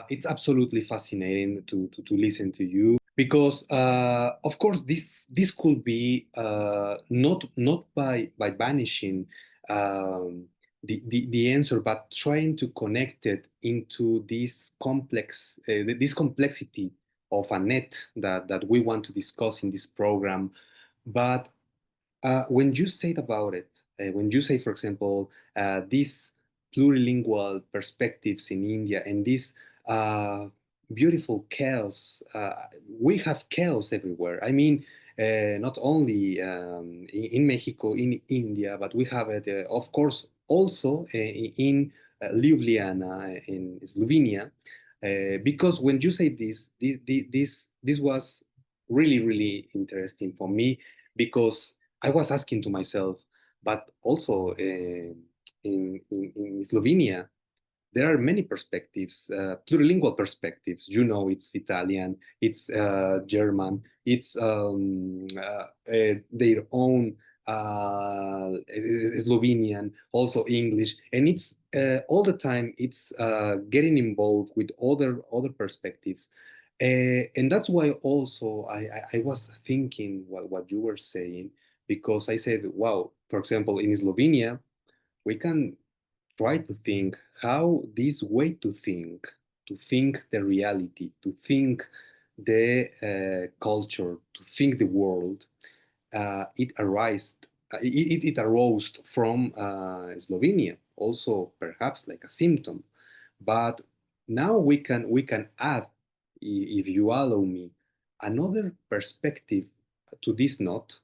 It's absolutely fascinating to listen to you because, of course, this could be not by banishing the answer, but trying to connect it into this complexity of a net that we want to discuss in this program. But when you said about it, when you say, for example, these plurilingual perspectives in India and this uh, beautiful chaos, we have chaos everywhere. I mean, not only in Mexico, in India, but we have it, of course, also in Ljubljana, in Slovenia. Because when you say this was really, really interesting for me because I was asking to myself, but also in Slovenia, there are many perspectives, plurilingual perspectives. You know, it's Italian, it's German, it's their own Slovenian, also English, and it's all the time it's getting involved with other perspectives. And that's why also I was thinking what you were saying, because I said, wow, for example, in Slovenia, we can try to think how this way to think the reality, to think the culture, to think the world, it arose from Slovenia, also perhaps like a symptom. But now we can add, if you allow me, another perspective to this note.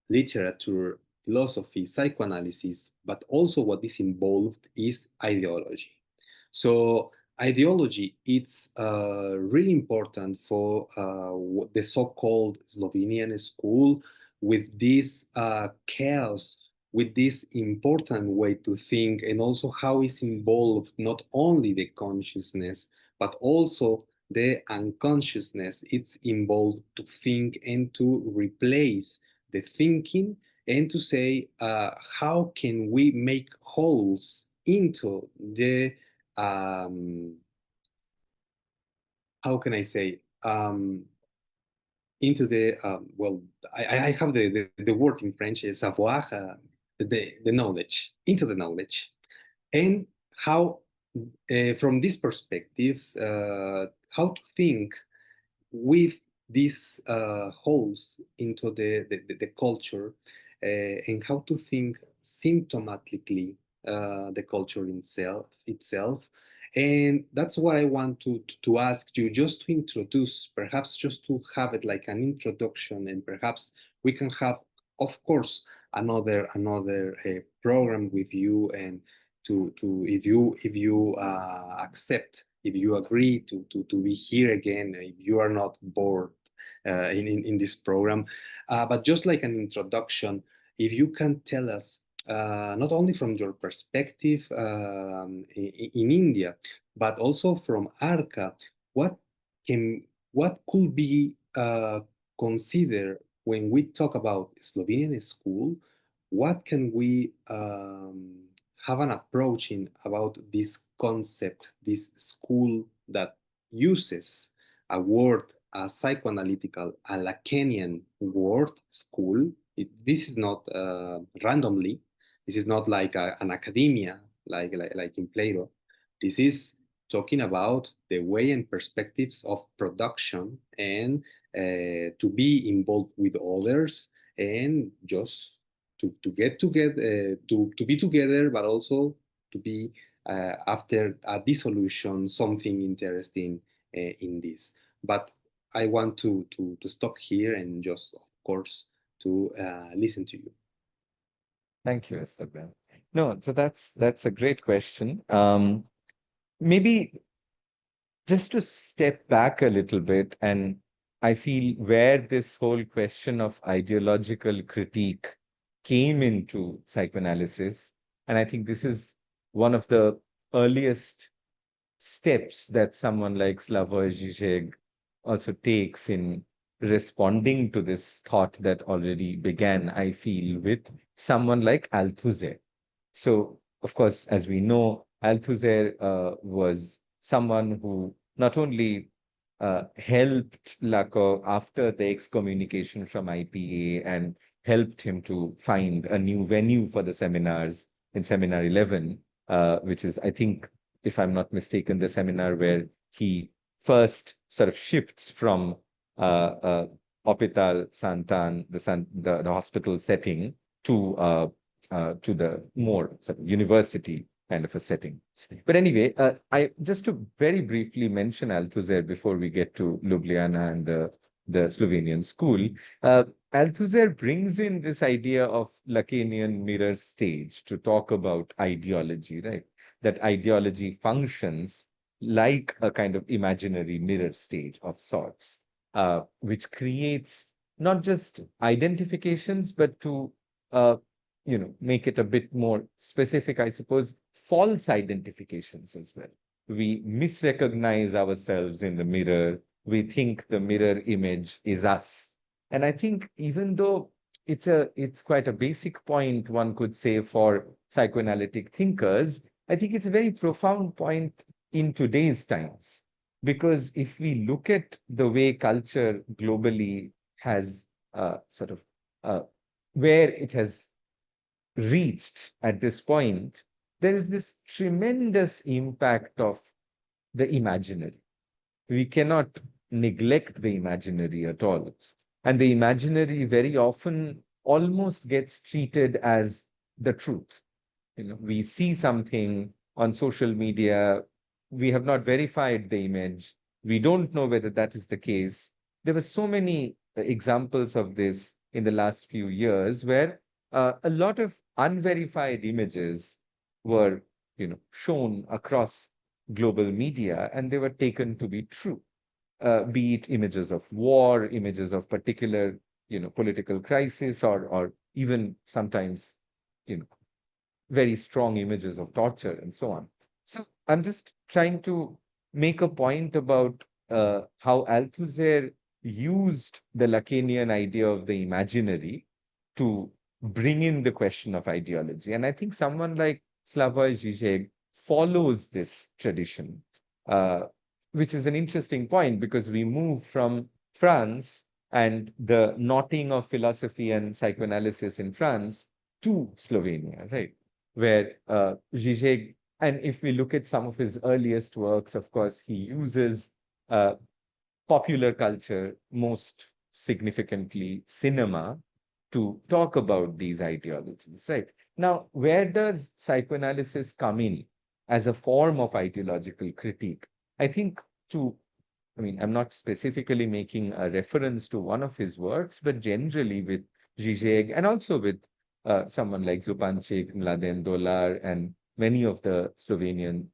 Literature, philosophy, psychoanalysis, but also what is involved is ideology. So ideology, it's really important for the so-called Slovenian school with this chaos, with this important way to think, and also how is involved not only the consciousness, but also the unconsciousness. It's involved to think and to replace the thinking and to say how can we make holes into the how can I say into the well, I have the word in French, savoir, the knowledge, into the knowledge, and how from these perspectives how to think with these holes into the culture, and how to think symptomatically the culture itself. And that's what I want to ask you, just to introduce, perhaps just to have it like an introduction, and perhaps we can have, of course, another program with you, and to if you accept, if you agree to be here again, if you are not bored in this program. But just like an introduction, if you can tell us, not only from your perspective in India, but also from Arka, what what could be considered when we talk about Slovenian school? What can we have an approach in about this concept, this school that uses a word, a psychoanalytical, a Lacanian word, school. This is not randomly. This is not like an academia, like in Plato. This is talking about the way and perspectives of production, and to be involved with others, and just to get together, to be together, but also to be after a dissolution, something interesting in this. But I want to stop here and just, of course, to listen to you. Thank you, Esteban. No, so that's a great question. Maybe just to step back a little bit, and I feel where this whole question of ideological critique came into psychoanalysis, and I think this is one of the earliest steps that someone like Slavoj Žižek also takes in responding to this thought that already began, I feel, with someone like Althusser. So, of course, as we know, Althusser was someone who not only helped Lacan after the excommunication from IPA and helped him to find a new venue for the seminars in Seminar 11, which is, I think, if I'm not mistaken, the seminar where he first sort of shifts from Hospital Santan, the hospital setting, to the more sort of university kind of a setting. But anyway, I just to very briefly mention Althusser before we get to Ljubljana and the Slovenian school. Althusser brings in this idea of Lacanian mirror stage to talk about ideology, right? That ideology functions like a kind of imaginary mirror stage of sorts, which creates not just identifications, but to make it a bit more specific, I suppose, false identifications as well. We misrecognize ourselves in the mirror. We think the mirror image is us. And I think even though it's quite a basic point, one could say, for psychoanalytic thinkers, I think it's a very profound point in today's times. Because if we look at the way culture globally has where it has reached at this point, there is this tremendous impact of the imaginary. We cannot neglect the imaginary at all. And the imaginary very often almost gets treated as the truth. We see something on social media, we have not verified the image, we don't know whether that is the case. There were so many examples of this in the last few years where a lot of unverified images were shown across global media, and they were taken to be true, be it images of war, images of particular political crisis, or even sometimes very strong images of torture and so on. So I'm just trying to make a point about how Althusser used the Lacanian idea of the imaginary to bring in the question of ideology. And I think someone like Slavoj Žižek follows this tradition, which is an interesting point because we move from France and the knotting of philosophy and psychoanalysis in France to Slovenia, right? Where Žižek, and if we look at some of his earliest works, of course, he uses popular culture, most significantly cinema, to talk about these ideologies, right? Now, where does psychoanalysis come in as a form of ideological critique? I think I'm not specifically making a reference to one of his works, but generally with Zizek and also with someone like Zupančič, Mladen Dolar, and many of the Slovenian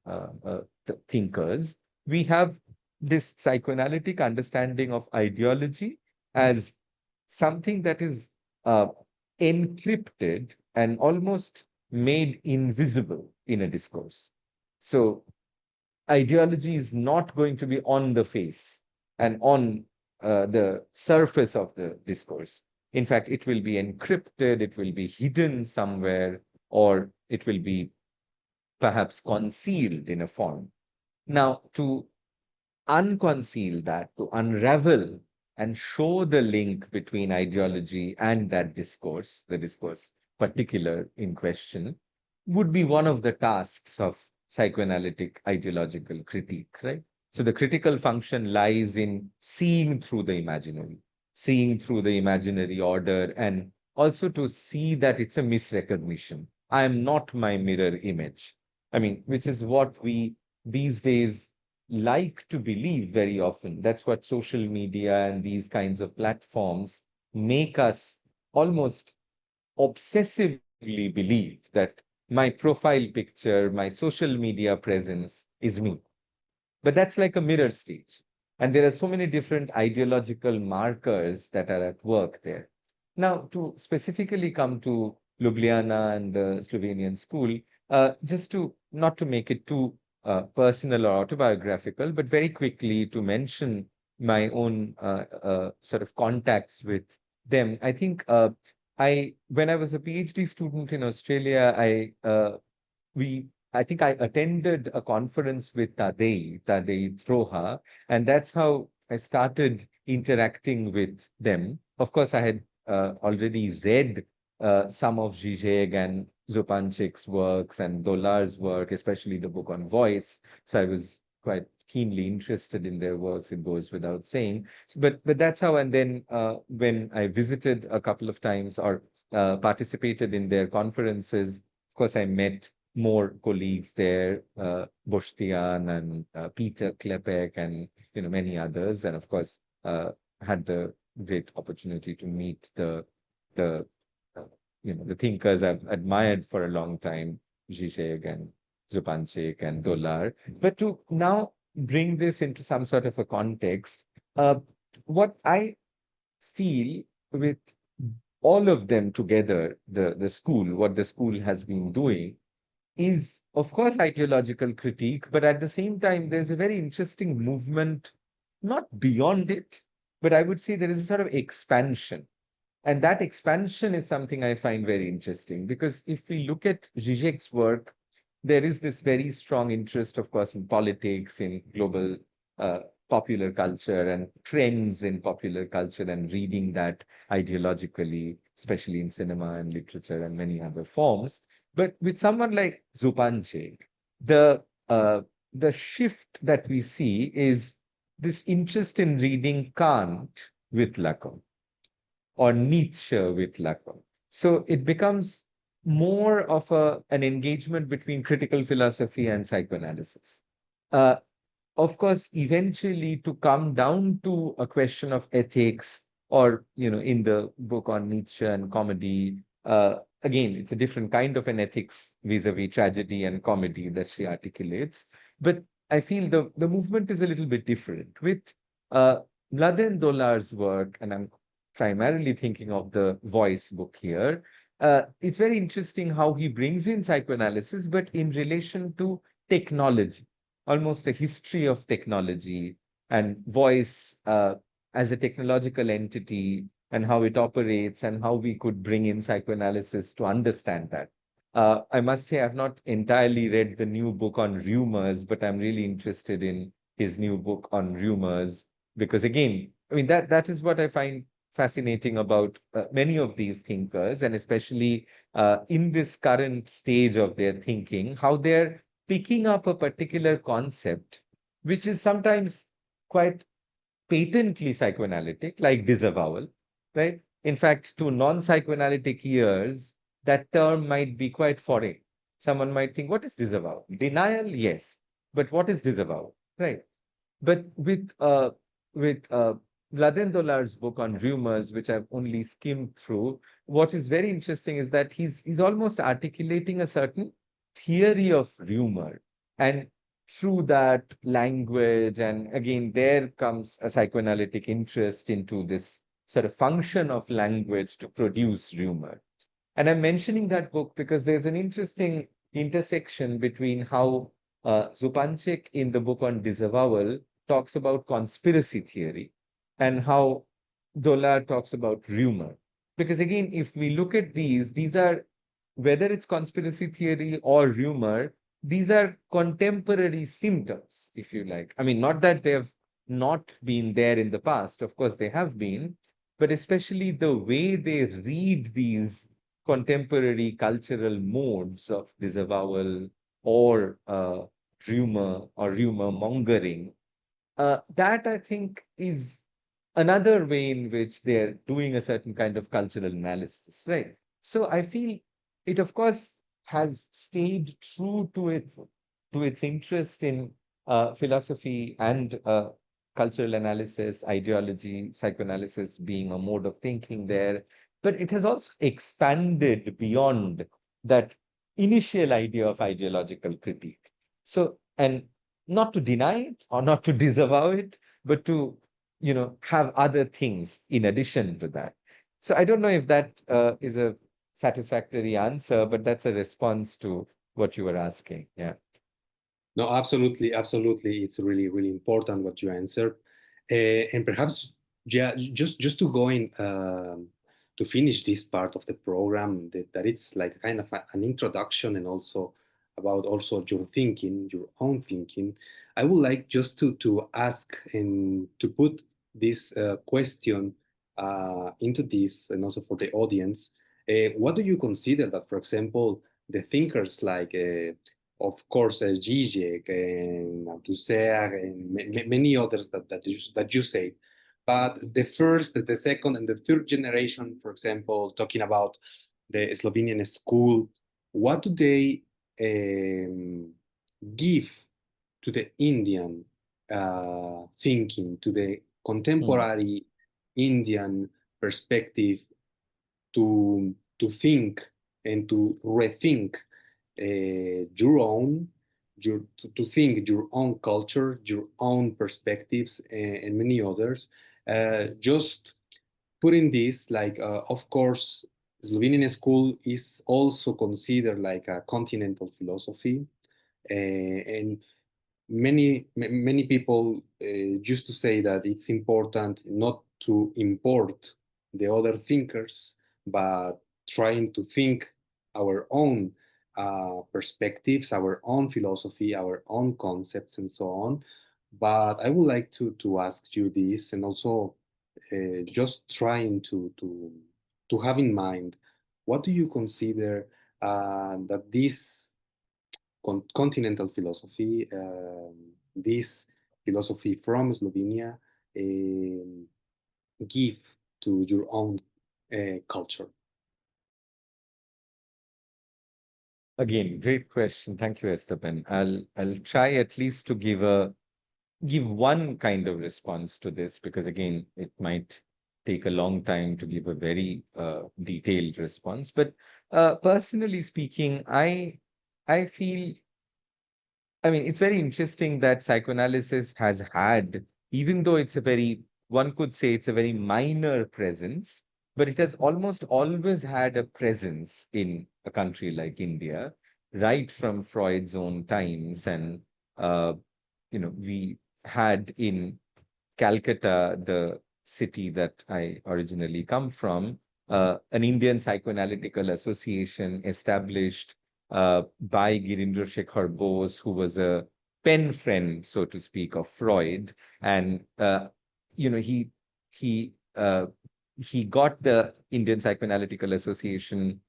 thinkers, we have this psychoanalytic understanding of ideology as something that is encrypted and almost made invisible in a discourse. So ideology is not going to be on the face and on the surface of the discourse. In fact, it will be encrypted, it will be hidden somewhere, or it will be perhaps concealed in a form. Now, to unconceal that, to unravel and show the link between ideology and that discourse, the discourse particular in question, would be one of the tasks of psychoanalytic ideological critique, right? So the critical function lies in seeing through the imaginary order, and also to see that it's a misrecognition. I am not my mirror image. Which is what we these days like to believe very often. That's what social media and these kinds of platforms make us almost obsessively believe that my profile picture, my social media presence is me. But that's like a mirror stage. And there are so many different ideological markers that are at work there. Now, to specifically come to Ljubljana and the Slovenian school, just to not to make it too personal or autobiographical, but very quickly to mention my own sort of contacts with them. I think when I was a PhD student in Australia, we I think I attended a conference with Tadei Troha, and that's how I started interacting with them. Of course, I had already read some of Zizek and Zupanchik's works and Dolar's work, especially the book on voice. So I was quite keenly interested in their works, it goes without saying. But that's how, and then when I visited a couple of times or participated in their conferences, of course, I met more colleagues there, Bostian and Peter Klepek and many others, and of course had the great opportunity to meet the the thinkers I've admired for a long time, Zizek and Zupanchik and Dolar. But to now bring this into some sort of a context, what I feel with all of them together, the school, what the school has been doing is, of course, ideological critique, but at the same time, there's a very interesting movement, not beyond it, but I would say there is a sort of expansion. And that expansion is something I find very interesting, because if we look at Zizek's work, there is this very strong interest, of course, in politics, in global popular culture and trends in popular culture, and reading that ideologically, especially in cinema and literature and many other forms. But with someone like Zupanchik, the shift that we see is this interest in reading Kant with Lacan or Nietzsche with Lacan. So it becomes more of an engagement between critical philosophy and psychoanalysis. Uh, of course, eventually to come down to a question of ethics, or in the book on Nietzsche and comedy, again, it's a different kind of an ethics vis-a-vis tragedy and comedy that she articulates. But I feel the movement is a little bit different. With Mladen Dolar's work, and I'm primarily thinking of the voice book here, it's very interesting how he brings in psychoanalysis, but in relation to technology, almost a history of technology and voice as a technological entity, and how it operates, and how we could bring in psychoanalysis to understand that. I must say, I've not entirely read the new book on rumors, but I'm really interested in his new book on rumors, because again, I mean, that is what I find fascinating about many of these thinkers, and especially in this current stage of their thinking, how they're picking up a particular concept, which is sometimes quite patently psychoanalytic, like disavowal, right? In fact, to non-psychoanalytic ears, that term might be quite foreign. Someone might think, what is disavowal? Denial, yes, but what is disavowal, right? But with Mladen Dolar's book on rumors, which I've only skimmed through, what is very interesting is that he's almost articulating a certain theory of rumor, and through that language, and again, there comes a psychoanalytic interest into this sort of function of language to produce rumor. And I'm mentioning that book because there's an interesting intersection between how Zupanchik in the book on disavowal talks about conspiracy theory, and how Dolar talks about rumor. Because again, if we look at these are, whether it's conspiracy theory or rumor, these are contemporary symptoms, if you like. I mean, not that they have not been there in the past, of course they have been, but especially the way they read these contemporary cultural modes of disavowal or rumor mongering, that I think is another way in which they're doing a certain kind of cultural analysis, right? So I feel it, of course, has stayed true to its interest in philosophy and cultural analysis, ideology, psychoanalysis being a mode of thinking there, but it has also expanded beyond that initial idea of ideological critique. So, and not to deny it or not to disavow it, but to have other things in addition to that. So I don't know if that is a satisfactory answer, but that's a response to what you were asking. Yeah. No, absolutely, absolutely. It's really, really important what you answered. And perhaps, yeah, just to go in to finish this part of the program, that it's like kind of an introduction and also about also your thinking, your own thinking. I would like just to ask and to put this question into this, and also for the audience. What do you consider that, for example, the thinkers like, of course, Zizek and Althusser and many others that you say, but the first, the second, and the third generation, for example, talking about the Slovenian school, what do they give to the Indian thinking, to the contemporary Indian perspective to think and to rethink your own, to think your own culture, your own perspectives, and many others. Just putting this, like, of course, Slovenian school is also considered like a continental philosophy, and many people used to say that it's important not to import the other thinkers, but trying to think our own perspectives, our own philosophy, our own concepts, and so on. But I would like to ask you this, and also just trying to have in mind, what do you consider that this continental philosophy, this philosophy from Slovenia, give to your own culture? Again, great question. Thank you, Esteban. I'll try at least to give one kind of response to this, because again, it might take a long time to give a very detailed response. But personally speaking, I feel, I mean, it's very interesting that psychoanalysis has had, even though it's a very, one could say it's a very minor presence, but it has almost always had a presence in a country like India, right from Freud's own times. And, we had in Calcutta, the city that I originally come from, an Indian Psychoanalytical Association established by Girindra Shekhar Bose, who was a pen friend, so to speak, of Freud. And, you know, he, he, uh, he got the Indian Psychoanalytical Association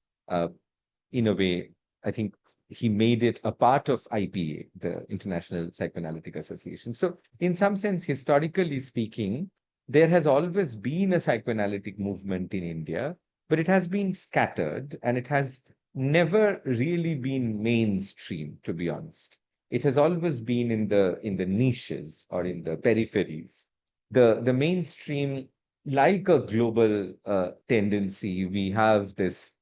in a way, I think he made it a part of IPA, the International Psychoanalytic Association. So, in some sense, historically speaking, there has always been a psychoanalytic movement in India, but it has been scattered and it has never really been mainstream, to be honest. It has always been in the niches or in the peripheries. The mainstream, like a global tendency, we have this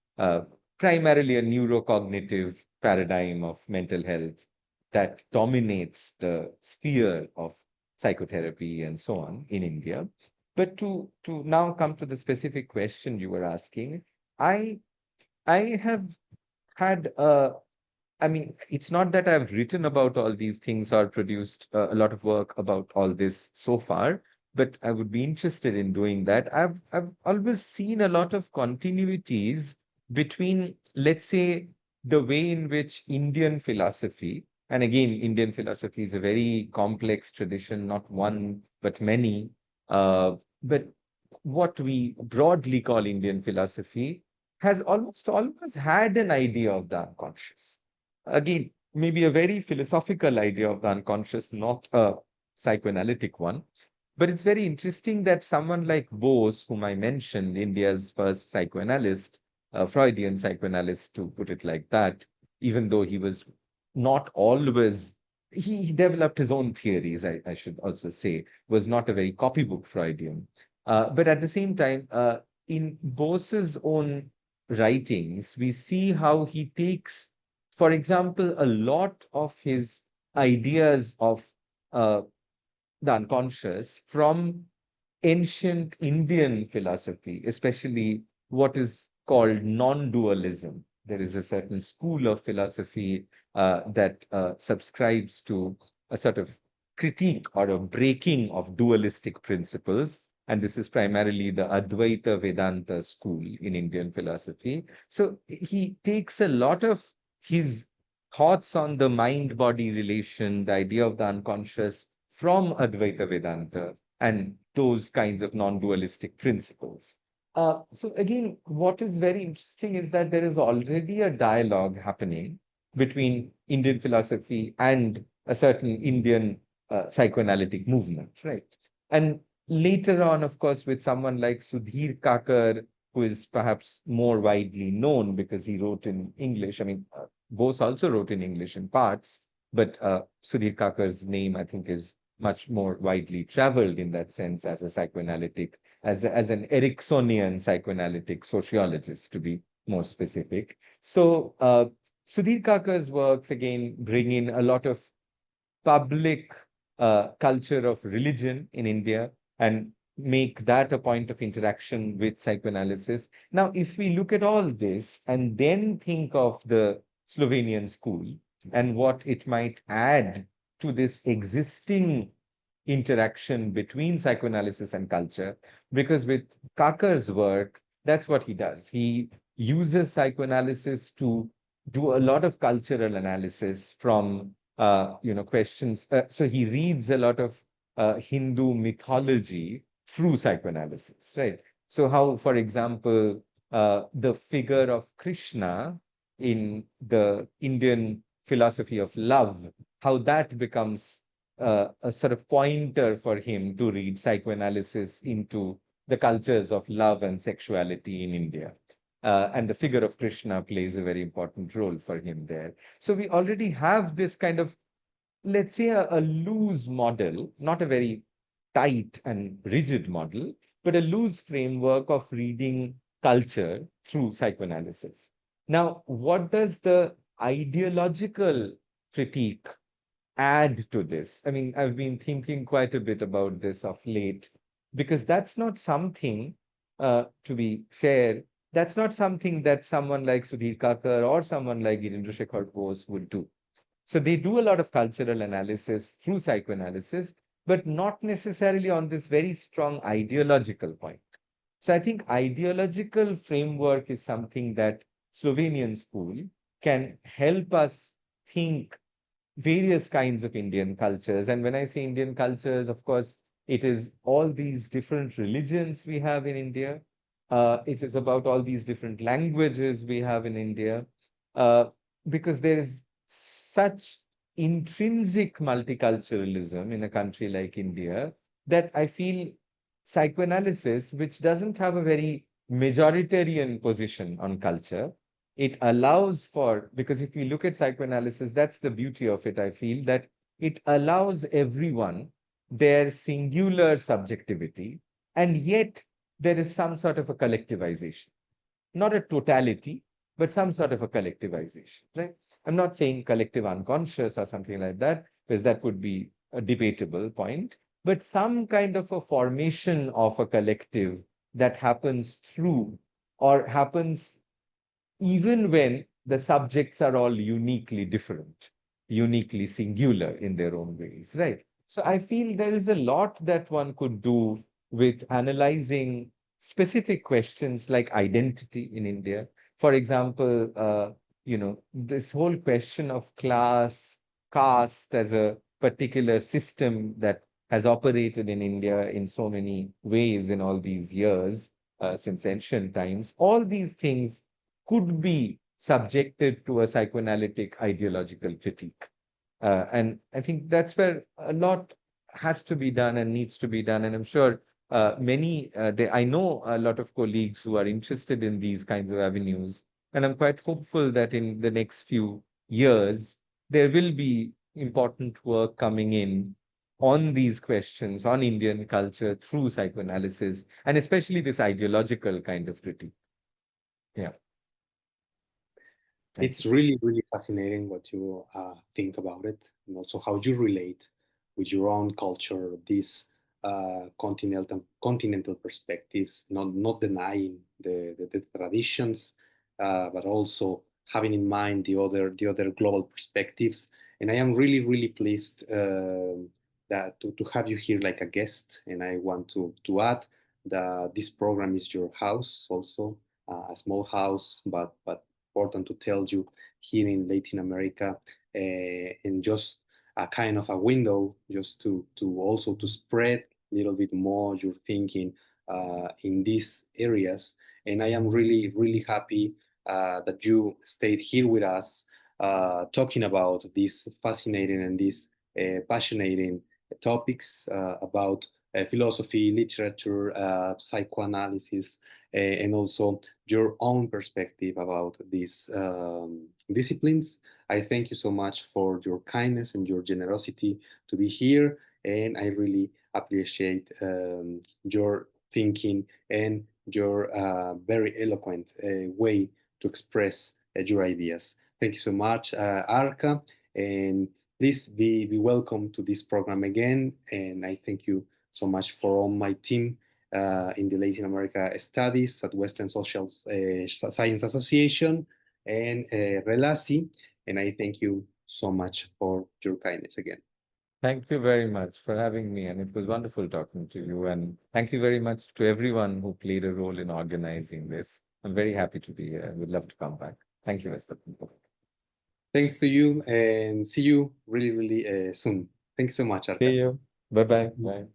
primarily a neurocognitive paradigm of mental health that dominates the sphere of psychotherapy and so on in India. But to now come to the specific question you were asking, I I have had I mean, it's not that I've written about all these things or produced a lot of work about all this so far, but I would be interested in doing that. I've always seen a lot of continuities between, let's say, the way in which Indian philosophy, and again, Indian philosophy is a very complex tradition, not one, but many. But what we broadly call Indian philosophy has almost always had an idea of the unconscious. Again, maybe a very philosophical idea of the unconscious, not a psychoanalytic one. But it's very interesting that someone like Bose, whom I mentioned, India's first psychoanalyst, Freudian psychoanalyst, to put it like that, even though he was not always, he developed his own theories, I should also say, was not a very copybook Freudian. But at the same time, in Bose's own writings, we see how he takes, for example, a lot of his ideas of uh, the unconscious from ancient Indian philosophy, especially what is called non-dualism. There is a certain school of philosophy that subscribes to a sort of critique or a breaking of dualistic principles. And this is primarily the Advaita Vedanta school in Indian philosophy. So he takes a lot of his thoughts on the mind-body relation, the idea of the unconscious from Advaita Vedanta and those kinds of non-dualistic principles. So again, what is very interesting is that there is already a dialogue happening between Indian philosophy and a certain Indian psychoanalytic movement, right? And later on, of course, with someone like Sudhir Kakar, who is perhaps more widely known because he wrote in English. I mean, Bose also wrote in English in parts, but Sudhir Kakar's name, I think, is much more widely traveled in that sense as a psychoanalytic, as an Ericksonian psychoanalytic sociologist, to be more specific. So Sudhir Kakar's works, again, bring in a lot of public culture of religion in India and make that a point of interaction with psychoanalysis. Now, if we look at all this and then think of the Slovenian school and what it might add to this existing interaction between psychoanalysis and culture, because with Kakar's work, that's what he does. He uses psychoanalysis to do a lot of cultural analysis from questions. So he reads a lot of Hindu mythology through psychoanalysis, right? So how, for example, the figure of Krishna in the Indian philosophy of love, how that becomes a sort of pointer for him to read psychoanalysis into the cultures of love and sexuality in India. And the figure of Krishna plays a very important role for him there. So we already have this kind of, let's say, a loose model, not a very tight and rigid model, but a loose framework of reading culture through psychoanalysis. Now, what does the ideological critique add to this? I mean, I've been thinking quite a bit about this of late, because that's not something, to be fair, that's not something that someone like Sudhir Kakar or someone like Girindra Shekhar Bose would do. So they do a lot of cultural analysis through psychoanalysis, but not necessarily on this very strong ideological point. So I think ideological framework is something that Slovenian school can help us think various kinds of Indian cultures. And when I say Indian cultures, of course, it is all these different religions we have in India. It is about all these different languages we have in India, because there is such intrinsic multiculturalism in a country like India that I feel psychoanalysis, which doesn't have a very majoritarian position on culture, it allows for, because if you look at psychoanalysis, that's the beauty of it, I feel, that it allows everyone their singular subjectivity, and yet there is some sort of a collectivization, not a totality, but some sort of a collectivization, right? I'm not saying collective unconscious or something like that, because that would be a debatable point, but some kind of a formation of a collective that happens through or happens even when the subjects are all uniquely different, uniquely singular in their own ways, right? So I feel there is a lot that one could do with analyzing specific questions like identity in India. For example, this whole question of class, caste as a particular system that has operated in India in so many ways in all these years, since ancient times, all these things could be subjected to a psychoanalytic ideological critique. And I think that's where a lot has to be done and needs to be done. And I'm sure I know a lot of colleagues who are interested in these kinds of avenues. And I'm quite hopeful that in the next few years, there will be important work coming in on these questions, on Indian culture through psychoanalysis, and especially this ideological kind of critique. Yeah. It's really, really fascinating what you think about it, and also how you relate with your own culture, these continental perspectives, not denying the traditions, but also having in mind the other global perspectives. And I am really, really pleased that to have you here like a guest. And I want to add that this program is your house also, a small house, but important to tell you here in Latin America, and just a kind of a window just to also to spread a little bit more your thinking in these areas. And I am really, really happy that you stayed here with us talking about these fascinating and these passionating topics about philosophy, literature, psychoanalysis, and also your own perspective about these disciplines. I thank you so much for your kindness and your generosity to be here, and I really appreciate your thinking and your very eloquent way to express your ideas. Thank you so much, Arka, and please be welcome to this program again. And I thank you so much for all my team in the Latin America Studies at Western Social Science Association and Relasi. And I thank you so much for your kindness again. Thank you very much for having me, and it was wonderful talking to you. And thank you very much to everyone who played a role in organizing this. I'm very happy to be here. I would love to come back. Thank you, Esteban. Thanks to you, and see you really, really soon. Thanks so much, Arka. See you. Bye-bye. Bye.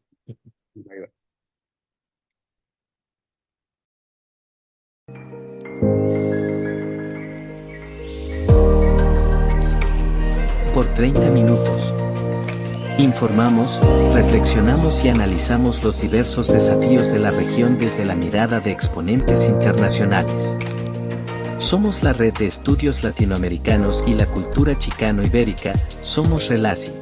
Bye-bye. Por 30 minutos. Informamos, reflexionamos y analizamos los diversos desafíos de la región desde la mirada de exponentes internacionales. Somos la red de estudios latinoamericanos y la cultura chicano-ibérica, somos Relasi.